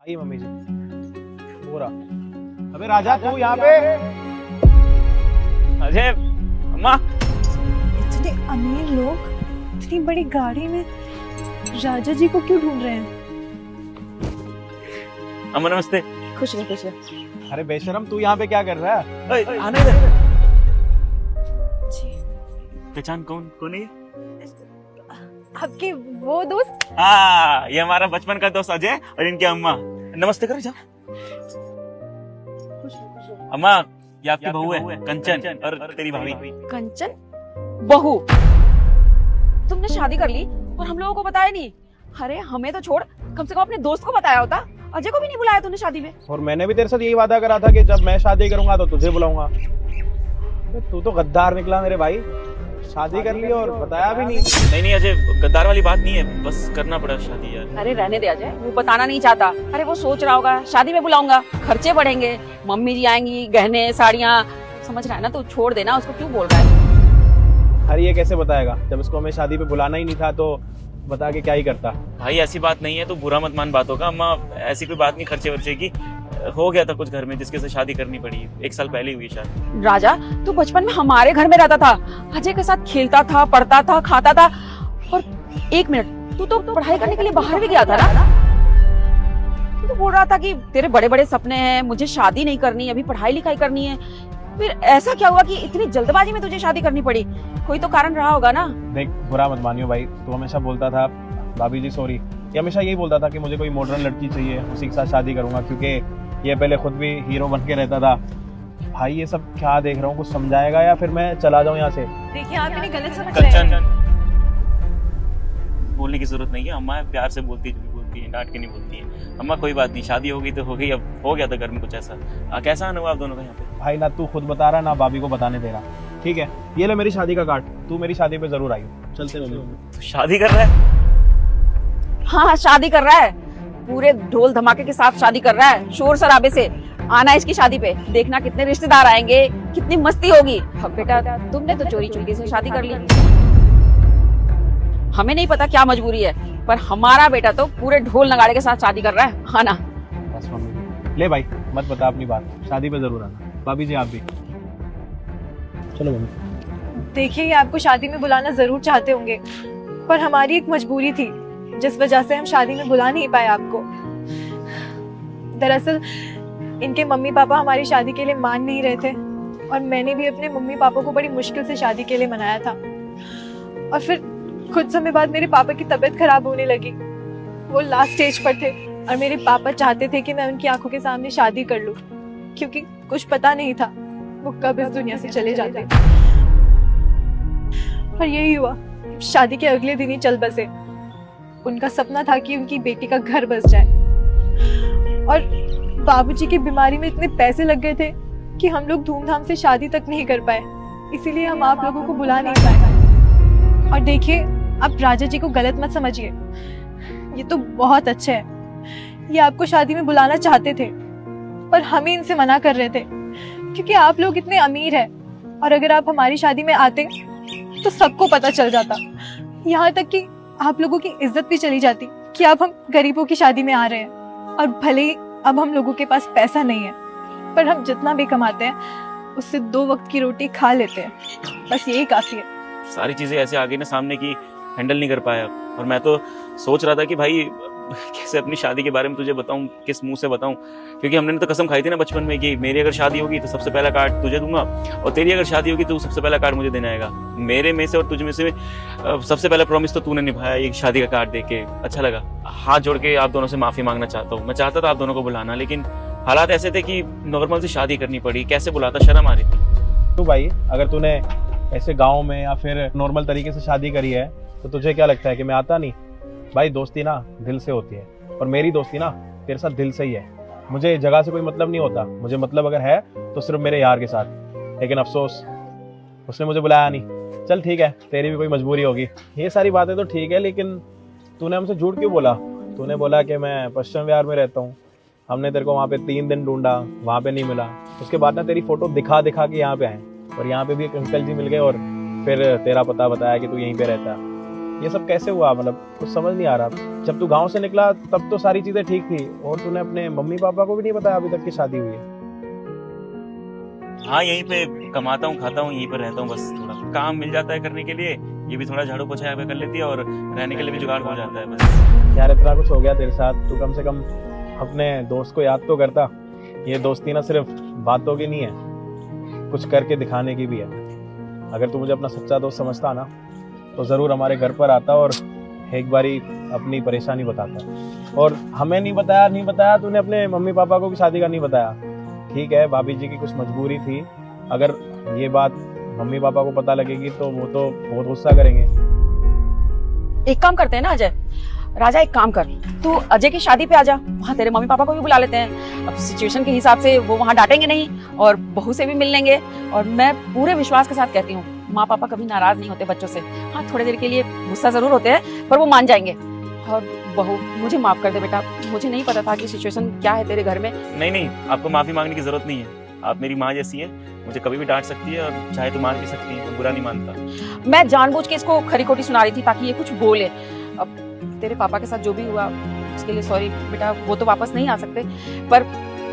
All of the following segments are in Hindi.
ये मम्मी जी पूरा। अबे राजा तू यहाँ पे। अजय अम्मा, इतने अमीर लोग इतनी बड़ी गाड़ी में राजा जी को क्यों ढूंढ रहे हैं? अम्मा नमस्ते। खुश रहो खुश रहो। अरे बेशरम तू यहाँ पे क्या कर रहा है? आने इधर। जी पहचान कौन कौन है ये? आपके वो दोस्त। हाँ, ये हमारा बचपन का दोस्त अजय और इनकी अम्मा। नमस्ते करो जा। अम्मा ये आपकी बहू है कंचन और तेरी भाभी। कंचन बहू, तुमने शादी कर ली और हम लोगों को बताया नहीं। अरे हमें तो छोड़, कम से कम अपने दोस्त को बताया होता। अजय को भी नहीं बुलाया तूने शादी में। और मैंने भी तेरे साथ यही वादा करा था कि जब मैं शादी करूंगा तो तुझे बुलाऊंगा। तू तो गद्दार निकला मेरे भाई, शादी कर ली और बताया भी नहीं। नहीं अजय, गद्दार वाली बात नहीं है, बस करना पड़ा शादी यार। अरे रहने दे अजय, वो बताना नहीं चाहता। अरे वो सोच रहा होगा शादी में बुलाऊंगा, खर्चे बढ़ेंगे, मम्मी जी आएंगी, गहने साड़ियाँ, समझ रहा है ना? तो छोड़ देना उसको, क्यों बोल रहा है? अरे ये कैसे बताएगा जब इसको हमें शादी पे बुलाना ही नहीं था, तो बता के क्या ही करता। भाई ऐसी बात नहीं है, तो बुरा मत मान बातों का। अम्मा ऐसी कोई बात नहीं, खर्चे वर्चे की हो गया था कुछ घर में जिसके से शादी करनी पड़ी। 1 साल पहले हुई शादी। राजा तू बचपन में हमारे घर में रहता था, अजय के साथ खेलता था, पढ़ता था, खाता था। और 1 मिनट, तू तो पढ़ाई करने के लिए बाहर भी गया था ना? तू तो बोल रहा था कि तेरे बड़े बड़े सपने हैं, मुझे शादी नहीं करनी, अभी पढ़ाई लिखाई करनी है। फिर ऐसा क्या हुआ कि इतनी जल्दबाजी में तुझे शादी करनी पड़ी? कोई तो कारण रहा होगा ना? देख बुरा मत मानियो भाई, तू हमेशा बोलता था भाभी जी सॉरी, ये हमेशा यही बोलता था कि मुझे कोई मॉडर्न लड़की चाहिए, उसी के साथ शादी करूंगा, क्योंकि ये पहले खुद भी हीरो बन के रहता था। भाई ये सब क्या देख रहा हूँ, कुछ समझाएगा या फिर मैं चला जाऊँ यहाँ से? देखिए आप इन्हें गलत समझ रहे हैं। कंचन, बोलने की जरूरत नहीं है। अम्मा प्यार से बोलती है, जो भी बोलती है, डांट के नहीं बोलती है। अम्मा कोई बात नहीं, शादी होगी तो हो गई। अब हो गया था घर में कुछ ऐसा। कैसा आना हुआ आप दोनों का यहाँ पे? भाई ना तू खुद बता रहा ना भाभी को बताने दे रहा। ठीक है ये ले मेरी शादी का कार्ड, तू मेरी शादी पे जरूर आई। चलते हैं। तो शादी कर रहा है? हाँ शादी कर रहा है, पूरे ढोल धमाके के साथ शादी कर रहा है, शोर शराबे से। आना इसकी शादी पे, देखना कितने रिश्तेदार आएंगे, कितनी मस्ती होगी। अब बेटा तुमने तो चोरी चुपके से शादी कर ली, हमें नहीं पता क्या मजबूरी है, पर हमारा बेटा तो पूरे ढोल नगाड़े के साथ शादी कर रहा है। हाँ ना? बस मम्मी ले भाई मत बता अपनी बात, शादी पे जरूर आना। भाभी जी आप भी चलो मम्मी। देखिए ये आपको शादी में बुलाना जरूर चाहते होंगे, पर हमारी एक मजबूरी थी जिस वजह से हम शादी में बुला नहीं पाए आपको। दरअसल इनके मम्मी पापा हमारी शादी के लिए मान नहीं रहे थे, और मैंने भी अपने मम्मी पापा को बड़ी मुश्किल से शादी के लिए मनाया था। और फिर कुछ समय बाद मेरे पापा की तबीयत खराब होने लगी, वो लास्ट स्टेज पर थे, और मेरे पापा चाहते थे कि मैं उनकी आंखों के सामने शादी कर लूं, क्योंकि कुछ पता नहीं था वो कब इस दुनिया से चले जाते। और यही हुआ, शादी के अगले दिन ही चल बसे। उनका सपना था कि उनकी बेटी का घर बस जाए, और बाबूजी की बीमारी में इतने पैसे लग गए थे कि हम लोग धूमधाम से शादी तक नहीं कर पाए, इसीलिए हम आप लोगों को बुला नहीं पाए। और देखिए आप राजा जी को गलत मत समझिए, ये तो बहुत अच्छे हैं, ये आपको शादी में बुलाना चाहते थे, पर हम ही इनसे मना कर रहे थे क्योंकि आप लोग इतने अमीर हैं, और अगर आप हमारी शादी में आते तो सबको पता चल जाता, यहाँ तक कि आप लोगों की इज्जत भी चली जाती कि अब हम गरीबों की शादी में आ रहे हैं। और भले ही अब हम लोगों के पास पैसा नहीं है, पर हम जितना भी कमाते हैं उससे 2 वक्त की रोटी खा लेते हैं, बस यही काफी है। सारी चीजें ऐसे आ गई ना सामने की, हैंडल नहीं कर पाया। और मैं तो सोच रहा था कि भाई कैसे अपनी शादी के बारे में तुझे बताऊं, किस मुंह से बताऊं, क्योंकि हमने तो कसम खाई थी ना बचपन में कि मेरी अगर शादी होगी तो सबसे पहला कार्ड तुझे दूंगा, और तेरी अगर शादी होगी तो सबसे पहला कार्ड मुझे देना आएगा। मेरे में से और तुझ में से सबसे पहला प्रॉमिस तो तूने निभाया, एक शादी का कार्ड देके अच्छा लगा। हाथ जोड़ के आप दोनों से माफी मांगना चाहता हूँ। मैं चाहता था आप दोनों को बुलाना, लेकिन हालात ऐसे थे कि नॉर्मल से शादी करनी पड़ी। कैसे बुलाता, शर्म आ रही थी। तो भाई अगर तूने ऐसे गाँव में या फिर नॉर्मल तरीके से शादी करी है तो तुझे क्या लगता है कि मैं आता नहीं? भाई दोस्ती ना दिल से होती है, और मेरी दोस्ती ना तेरे साथ दिल से ही है। मुझे जगह से कोई मतलब नहीं होता, मुझे मतलब अगर है तो सिर्फ मेरे यार के साथ। लेकिन अफसोस उसने मुझे बुलाया नहीं। चल ठीक है, तेरी भी कोई मजबूरी होगी, ये सारी बातें तो ठीक है, लेकिन तूने हमसे झूठ क्यों बोला? तूने बोला कि मैं पश्चिम विहार में रहता हूँ, हमने तेरे को वहाँ पे 3 दिन ढूंढा, वहाँ पे नहीं मिला। उसके बाद ना तेरी फोटो दिखा दिखा के यहाँ पे आए, और यहाँ पे भी एक अंकल जी मिल गए और फिर तेरा पता बताया कि तू यहीं पे रहता है। ये सब कैसे हुआ, मतलब कुछ समझ नहीं आ रहा। जब तू गांव से निकला तब तो सारी चीजें ठीक थी, और तूने अपने मम्मी पापा को भी नहीं बताया अभी तक की शादी हुई है। हाँ, यहीं पे कमाता हूँ, खाता हूँ, यहीं पर रहता हूँ, बस थोड़ा काम मिल जाता है करने के लिए, ये भी थोड़ा झाड़ू पोछा कर लेती है और रहने के लिए भी जुगाड़ हो जाता है बस। यार इतना कुछ हो गया तेरे साथ, तू कम से कम अपने दोस्त को याद तो करता। ये दोस्ती ना सिर्फ बातों की नहीं है, कुछ करके दिखाने की भी है। अगर तू मुझे अपना सच्चा दोस्त समझता ना तो जरूर हमारे घर पर आता और एक बारी अपनी परेशानी बताता। और हमें नहीं बताया तूने अपने मम्मी पापा को भी शादी का नहीं बताया। ठीक है, भाभी जी की कुछ मजबूरी थी, अगर ये बात मम्मी पापा को पता लगेगी तो वो तो बहुत गुस्सा करेंगे। एक काम करते हैं ना अजय, राजा एक काम कर, तू अजय की शादी पे आ जा, वहाँ तेरे मम्मी पापा को भी बुला लेते हैं। अब सिचुएशन के हिसाब से वो वहाँ डांटेंगे नहीं और बहू से भी मिल लेंगे। और मैं पूरे विश्वास के साथ कहती हूँ, माँ पापा कभी नाराज नहीं होते बच्चों से। हाँ, थोड़ी देर के लिए गुस्सा जरूर होते हैं पर वो मान जाएंगे। और बहू, मुझे माफ कर दे बेटा, मुझे नहीं पता था कि सिचुएशन क्या है तेरे घर में। नहीं, आपको माफी मांगने की जरूरत नहीं है, आप मेरी माँ जैसी है, मुझे कभी भी डांट सकती है और चाहे तो मान भी सकती है, तो बुरा नहीं मानता। मैं जानबूझ के इसको खरी खोटी सुना रही थी ताकि ये कुछ बोले। अब तेरे पापा के साथ जो भी हुआ उसके लिए सॉरी बेटा, वो तो वापस नहीं आ सकते पर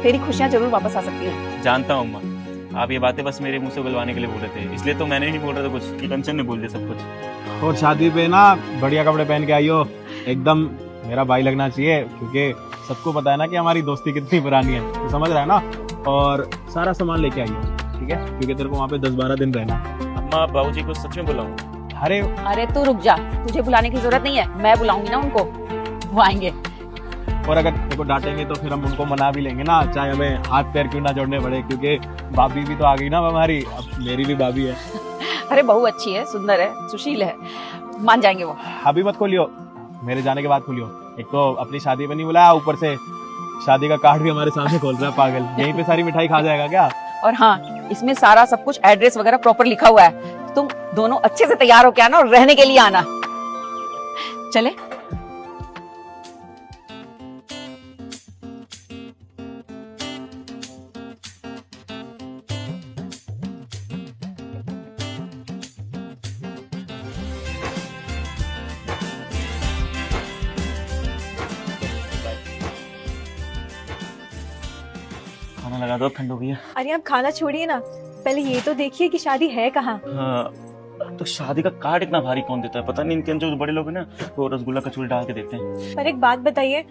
तेरी खुशियाँ जरूर वापस आ सकती हैं। जानता हूँ अम्मा, आप ये बातें बस मेरे मुंह से बुलवाने के लिए बोल रहे थे, इसलिए तो मैंने नहीं बोल रहा था कुछ, कि कंचन ने बोल दिया सब कुछ। और शादी पे ना बढ़िया कपड़े पहन के आइयो, एकदम मेरा भाई लगना चाहिए, क्योंकि सबको पता है ना कि हमारी दोस्ती कितनी पुरानी है, तो समझ रहा है ना। और सारा सामान लेके आइए, ठीक है, क्योंकि तेरे को वहाँ पे 10-12 दिन रहना। अम्मा बाबूजी को सच में बुलाऊं? अरे तू रुक जा, तुझे बुलाने की जरूरत नहीं है, मैं बुलाऊंगी ना उनको, वो आएंगे। और अगर तेरे को डांटेंगे तो फिर हम उनको मना भी लेंगे ना, चाहे हमें हाथ पैर क्यों ना जोड़ने पड़े, क्योंकि भाभी भी तो आ गई ना हमारी, अब मेरी भी भाभी है। अरे बहू अच्छी है, सुंदर है, सुशील है, मान जाएंगे वो। अभी मत खोलियो, मेरे जाने के बाद खोलियो। एक तो अपनी शादी पे नहीं बुलाया, ऊपर से शादी का कार्ड भी हमारे सामने खोल रहा है पागल, यहीं पे सारी मिठाई खा जाएगा क्या? और हाँ, इसमें सारा सब कुछ एड्रेस वगैरह प्रॉपर लिखा हुआ है, तुम दोनों अच्छे से तैयार होके आना और रहने के लिए आना। चले? खाना लगा दो, ठंड हो गई है। अरे आप खाना छोड़िए ना, पहले ये तो देखिए कि शादी है कहाँ। हाँ, तो शादी का कार्ड इतना भारी कौन देता है? पता नहीं, इनके जो बड़े लोग हैं ना वो रसगुल्ला कचौड़ी डाल के देते हैं। पर एक बात बताइए,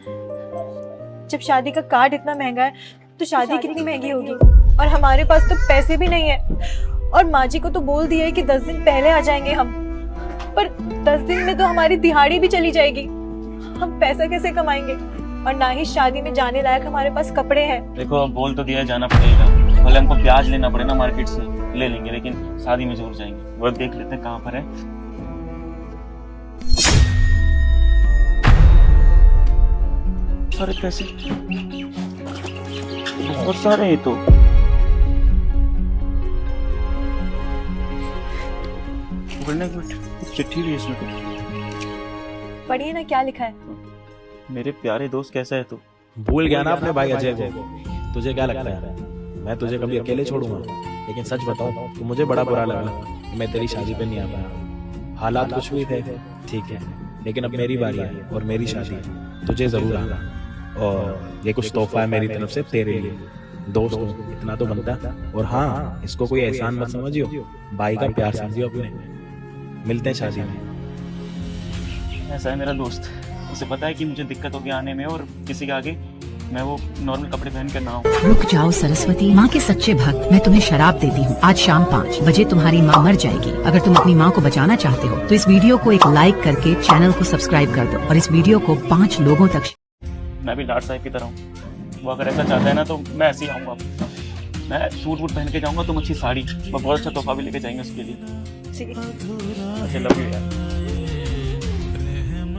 जब शादी का कार्ड इतना महंगा है तो शादी कितनी महंगी होगी, और हमारे पास तो पैसे भी नहीं है। और माँ जी को तो बोल दिया है कि 10 दिन पहले आ जाएंगे हम, पर 10 दिन में तो हमारी दिहाड़ी भी चली जाएगी, हम पैसा कैसे कमाएंगे? और ना ही शादी में जाने लायक हमारे पास कपड़े हैं। देखो, अब बोल तो दिया है, जाना पड़ेगा, भले हमको ब्याज लेना पड़े ना मार्केट से ले लेंगे, लेकिन शादी में जरूर जाएंगे। वो देख लेते हैं कहाँ पर है। सारे पैसे बहुत सारे हैं, तो चिट्ठी भी है इसमें तो। पढ़िए ना क्या लिखा है। मेरे प्यारे दोस्त, कैसा है तू? भूल गया ना अपने भाई अजय को? तुझे क्या लगता है मैं तुझे कभी अकेले छोड़ूंगा? लेकिन सच बताऊं तो मुझे बड़ा बुरा लगा कि मैं तेरी शादी पे नहीं आ पाया। हालात कुछ भी थे, ठीक है, लेकिन अब मेरी बारी है और मेरी शादी है, तुझे जरूर आना। और ये कुछ तोहफा है मेरी तरफ से तेरे लिए, दोस्त हो इतना तो बनता। और हाँ, इसको कोई एहसान मत समझियो, भाई का प्यार समझियो अपने। मिलते हैं शादी में। ऐसा है मेरा दोस्त, उसे पता है कि मुझे दिक्कत होगी आने में, और किसी के आगे मैं वो नॉर्मल कपड़े पहन कर ना आऊं। रुक जाओ सरस्वती, माँ के सच्चे भक्त, मैं तुम्हें शराब देती हूँ। आज शाम 5 बजे तुम्हारी माँ मर जाएगी। अगर तुम अपनी माँ को बचाना चाहते हो तो इस वीडियो को एक लाइक करके चैनल को सब्सक्राइब कर दो और इस वीडियो को 5 लोगों तक। मैं भी लाड साहब की तरह हूँ, वो अगर ऐसा चाहता है ना तो मैं ऐसे ही आऊँगा। मैं सूट वूट पहन के जाऊँगा, तुम अच्छी साड़ी और बहुत अच्छा तोहफा भी लेके जाएंगे उसके लिए। ठीक है। अच्छा, लव यू यार।